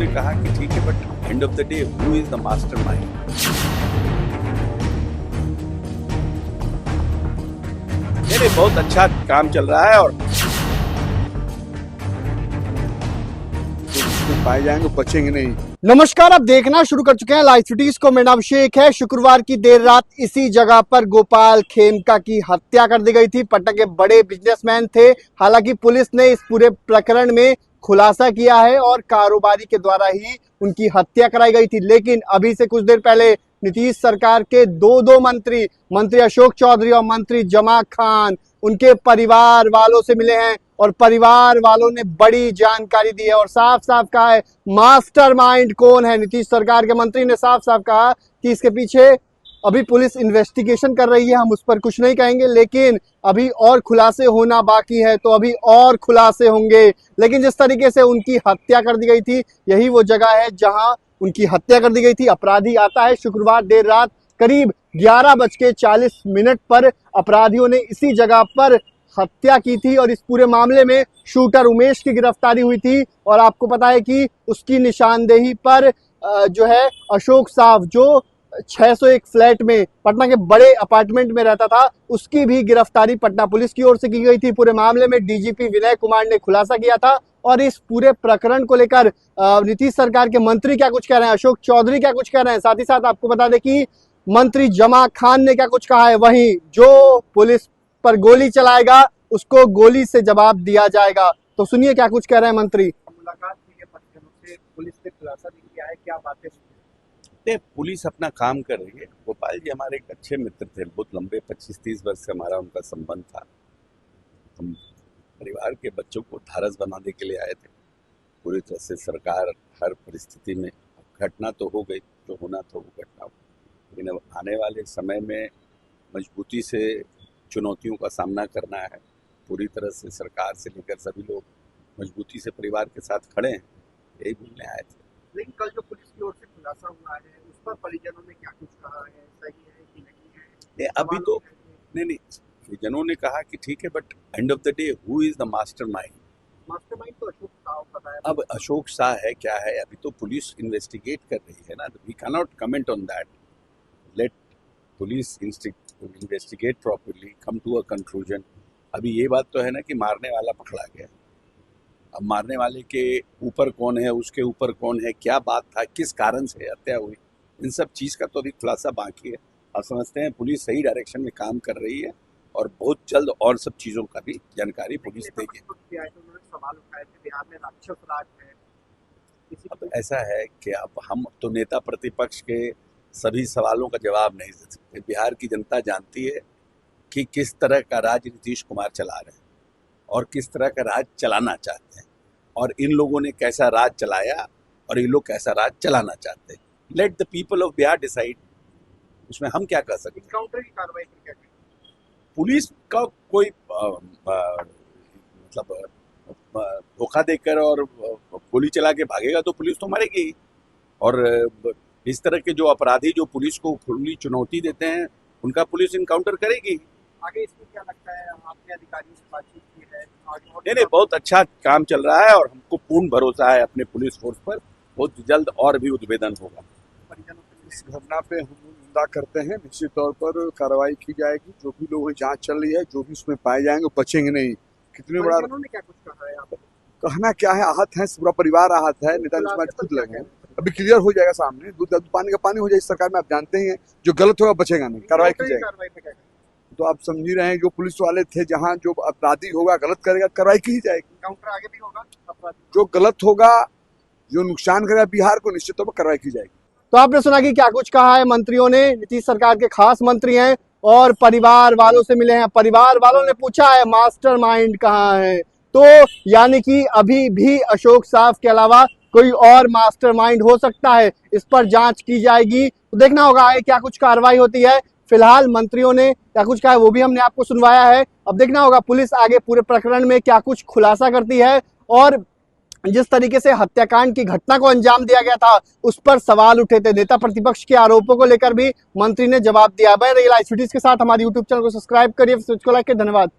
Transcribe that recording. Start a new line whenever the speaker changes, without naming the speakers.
ने कहा कि ठीक है, but end of the day who is the mastermind? नहीं, बहुत अच्छा काम चल रहा है और
पाए जाएंगे बचेंगे नहीं।
नमस्कार, आप देखना शुरू कर चुके हैं लाइव सिटीज को। मेरा नाम अभिषेक है। शुक्रवार की देर रात इसी जगह पर गोपाल खेमका की हत्या कर दी गई थी। पटना के बड़े बिजनेसमैन थे। हालांकि पुलिस ने इस पूरे प्रकरण में खुलासा किया है और कारोबारी के द्वारा ही उनकी हत्या कराई गई थी। लेकिन अभी से कुछ देर पहले नीतीश सरकार के दो मंत्री अशोक चौधरी और मंत्री जमा खान उनके परिवार वालों से मिले हैं और परिवार वालों ने बड़ी जानकारी दी है और साफ साफ कहा है मास्टरमाइंड कौन है। नीतीश सरकार के मंत्री ने साफ साफ कहा कि इसके पीछे अभी पुलिस इन्वेस्टिगेशन कर रही है, हम उस पर कुछ नहीं कहेंगे, लेकिन अभी और खुलासे होना बाकी है, तो अभी और खुलासे होंगे। लेकिन जिस तरीके से उनकी हत्या कर दी गई थी, यही वो जगह है जहां उनकी हत्या कर दी गई थी। अपराधी आता है शुक्रवार देर रात करीब 11:40 पर अपराधियों ने इसी जगह पर हत्या की थी और इस पूरे मामले में शूटर उमेश की गिरफ्तारी हुई थी। और आपको पता है कि उसकी निशानदेही पर जो है अशोक साहब, जो 601 फ्लैट में पटना के बड़े अपार्टमेंट में रहता था, उसकी भी गिरफ्तारी पटना पुलिस की ओर से की गई थी। पूरे मामले में डीजीपी विनय कुमार ने खुलासा किया था और इस पूरे प्रकरण को लेकर नीतीश सरकार के मंत्री क्या कुछ कह रहे हैं, अशोक चौधरी क्या कुछ कह रहे हैं, साथ ही साथ आपको बता दें कि मंत्री जमा खान ने क्या कुछ कहा है। वहीं जो पुलिस पर गोली चलाएगा उसको गोली से जवाब दिया जाएगा। तो सुनिए क्या कुछ कह रहे हैं मंत्री।
मुलाकात हुई है परिजनों से, पुलिस ने खुलासा भी किया है, क्या बातें
नहीं, पुलिस अपना काम कर रही है। गोपाल जी हमारे एक अच्छे मित्र थे, बहुत लंबे 25-30 वर्ष से हमारा उनका संबंध था। हम परिवार के बच्चों को ढारस बनाने के लिए आए थे। पूरी तरह से सरकार हर परिस्थिति में, घटना तो हो गई, जो होना था वो घटना हो, लेकिन अब आने वाले समय में मजबूती से चुनौतियों का सामना करना है। पूरी तरह से सरकार से लेकर सभी लोग मजबूती से परिवार के साथ खड़े हैं, यही बोलने आए थे।
लेकिन कल जो पुलिस की ओर से खुलासा हुआ है उस पर परिजनों ने क्या कुछ कहा है, सही है कि नहीं है?
नहीं, अभी तो नहीं, परिजनों ने कहा कि ठीक है, but end of the day who is the mastermind?
Mastermind तो अशोक साहब बताया।
अब अशोक शाह है क्या है, अभी तो पुलिस इन्वेस्टिगेट कर रही है ना, we can not comment on that. Let police investigate properly, come to a conclusion. अभी ये बात तो है ना कि मारने वाला पकड़ा गया। अब मारने वाले के ऊपर कौन है, उसके ऊपर कौन है, क्या बात था, किस कारण से हत्या हुई, इन सब चीज़ का तो अभी खुलासा बाकी है। आप समझते हैं पुलिस सही डायरेक्शन में काम कर रही है और बहुत जल्द और सब चीज़ों का भी जानकारी पुलिस देगी।
उन्होंने सवाल उठाए थे बिहार में राक्षस राज है।
अब ऐसा है कि अब हम तो नेता प्रतिपक्ष के सभी सवालों का जवाब नहीं दे सकते। बिहार की जनता जानती है कि किस तरह का राज नीतीश कुमार चला रहे हैं और किस तरह का राज चलाना चाहते हैं, और इन लोगों ने कैसा राज चलाया और ये लोग कैसा राज चलाना चाहते हैं। Let the people of Bihar decide, उसमें हम क्या कर सकते हैं।
काउंटर की कार्रवाई पर क्या कहेंगे?
पुलिस का कोई मतलब धोखा देकर और गोली चला के भागेगा तो पुलिस तो मारेगी ही। और इस तरह के जो अपराधी जो पुलिस को खुली चुनौती देते हैं उनका पुलिस इनकाउंटर करेगी।
आगे इसमें क्या लगता है, आपने अधिकारियों से बातचीत की है?
नहीं, बहुत अच्छा काम चल रहा है और हमको पूर्ण भरोसा है अपने पुलिस फोर्स पर। बहुत जल्द और भी उद्भेदन होगा।
इस घटना पे हम निंदा करते हैं, निश्चित तौर पर कार्रवाई की जाएगी। जो भी लोग जांच चल रही है, जो भी उसमें पाए जाएंगे बचेंगे नहीं। कितने बड़ा
ने क्या कुछ कहा है आपको?
कहना क्या है, आहत है, पूरा परिवार आहत है, नेता नीतीश खुद लगे हैं। अभी क्लियर हो जाएगा सामने, दूध पानी का पानी हो जाए। इस सरकार में आप जानते ही हैं, जो गलत होगा बचेगा नहीं, कार्रवाई की जाएगी। तो आप समझ ही रहे हैं, जो पुलिस वाले थे, जहाँ जो अपराधी होगा गलत करेगा कार्रवाई की ही जाएगी।
काउंटर आगे भी होगा, अपराधी
जो गलत होगा, जो नुकसान करेगा बिहार को, निश्चित तौर पर कार्रवाई की जाएगी।
तो आपने सुना कि क्या कुछ कहा है मंत्रियों ने। नीतीश सरकार के खास मंत्री हैं और परिवार वालों से मिले हैं। परिवार वालों ने पूछा है मास्टरमाइंड कहाँ है। तो यानी कि अभी भी अशोक साहब के अलावा कोई और मास्टरमाइंड हो सकता है, इस पर जांच की जाएगी। तो देखना होगा आगे क्या कुछ कार्रवाई होती है। फिलहाल मंत्रियों ने क्या कुछ कहा है वो भी हमने आपको सुनवाया है। अब देखना होगा पुलिस आगे पूरे प्रकरण में क्या कुछ खुलासा करती है और जिस तरीके से हत्याकांड की घटना को अंजाम दिया गया था उस पर सवाल उठे थे। नेता प्रतिपक्ष के आरोपों को लेकर भी मंत्री ने जवाब दिया। मैं लाइव सिटीज के साथ हमारे यूट्यूब चैनल को सब्सक्राइब करिए, लाइक करिए। धन्यवाद।